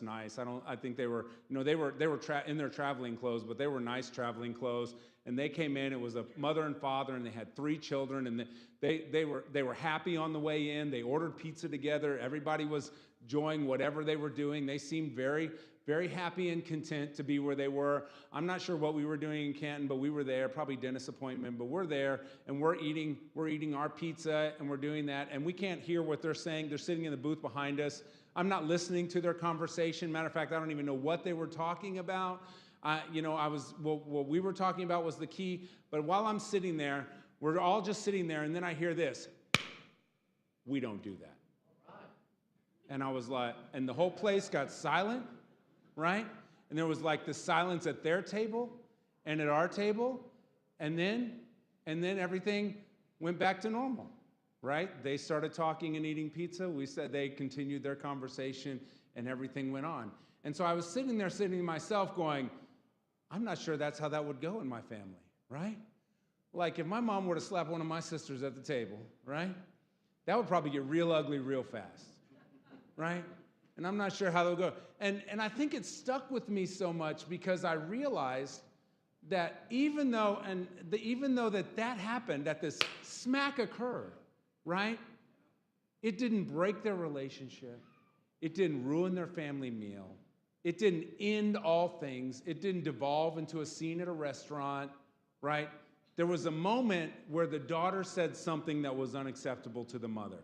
nice. I think they were, in their traveling clothes, but they were nice traveling clothes. And they came in, it was a mother and father, and they had 3 children, and they were happy on the way in. They ordered pizza together. Everybody was enjoying whatever they were doing. They seemed very, very happy and content to be where they were. I'm not sure what we were doing in Canton, but we were there, probably dentist appointment, but we're there, and we're eating our pizza, and we're doing that, and we can't hear what they're saying. They're sitting in the booth behind us. I'm not listening to their conversation. Matter of fact, I don't even know what they were talking about. What we were talking about was the key, but while I'm sitting there, we're all just sitting there, and then I hear this: we don't do that. And I was like, and the whole place got silent, right? And there was like this silence at their table and at our table, and then everything went back to normal, right? They started talking and eating pizza. We said they continued their conversation, and everything went on. And so I was sitting myself going, I'm not sure that's how that would go in my family, right? Like if my mom were to slap one of my sisters at the table, right? That would probably get real ugly real fast, right? And I'm not sure how that would go. And I think it stuck with me so much because I realized that even though that happened, that this smack occurred, right? It didn't break their relationship. It didn't ruin their family meal. It didn't end all things. It didn't devolve into a scene at a restaurant, right? There was a moment where the daughter said something that was unacceptable to the mother.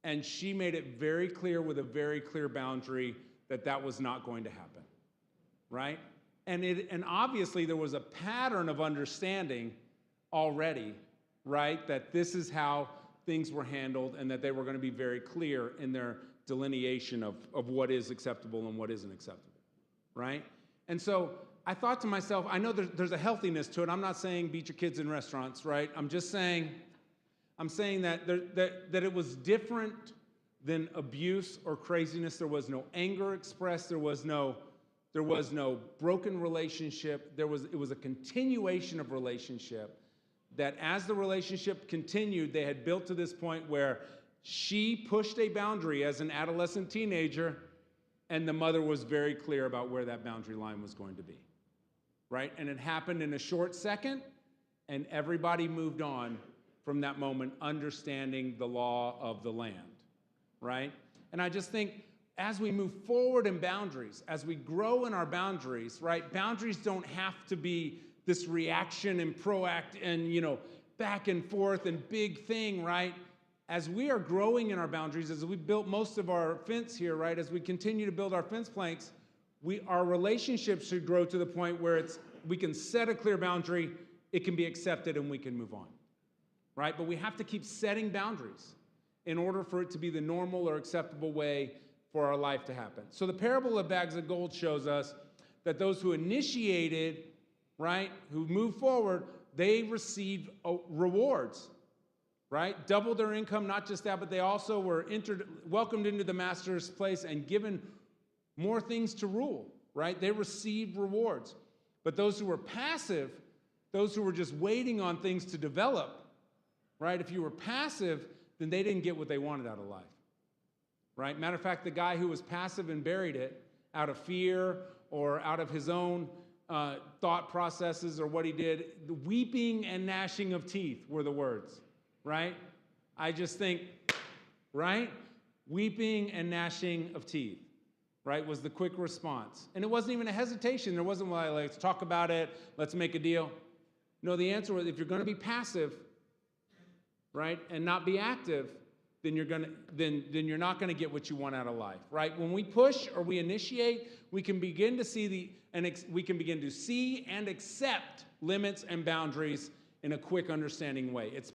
And she made it very clear with a very clear boundary that that was not going to happen, right? And obviously there was a pattern of understanding already, right? That this is how things were handled and that they were going to be very clear in their delineation of what is acceptable and what isn't acceptable, right? And so I thought to myself, I know there's a healthiness to it. I'm not saying beat your kids in restaurants, right? I'm saying that it was different than abuse or craziness. There was no anger expressed. There was no broken relationship. It was a continuation of relationship that as the relationship continued, they had built to this point where she pushed a boundary as an adolescent teenager, and the mother was very clear about where that boundary line was going to be, right? And it happened in a short second, and everybody moved on from that moment, understanding the law of the land, right? And I just think as we move forward in boundaries, as we grow in our boundaries, right? Boundaries don't have to be this reaction and proact and, back and forth and big thing, right? As we are growing in our boundaries, as we built most of our fence here, right? As we continue to build our fence planks, our relationships should grow to the point where we can set a clear boundary, it can be accepted, and we can move on, right? But we have to keep setting boundaries in order for it to be the normal or acceptable way for our life to happen. So the parable of bags of gold shows us that those who initiated, right, who moved forward, they received rewards, right? Doubled their income, not just that, but they also were welcomed into the master's place and given more things to rule, right? They received rewards. But those who were passive, those who were just waiting on things to develop, right? If you were passive, then they didn't get what they wanted out of life, right? Matter of fact, the guy who was passive and buried it out of fear or out of his own thought processes or what he did, the weeping and gnashing of teeth were the words, right? I just think, right? Weeping and gnashing of teeth, right, was the quick response. And it wasn't even a hesitation. There wasn't like, let's talk about it, let's make a deal. No, the answer was if you're going to be passive, right, and not be active, then you're not going to get what you want out of life, right? When we push or we initiate, we can begin to see and accept limits and boundaries in a quick, understanding way. It's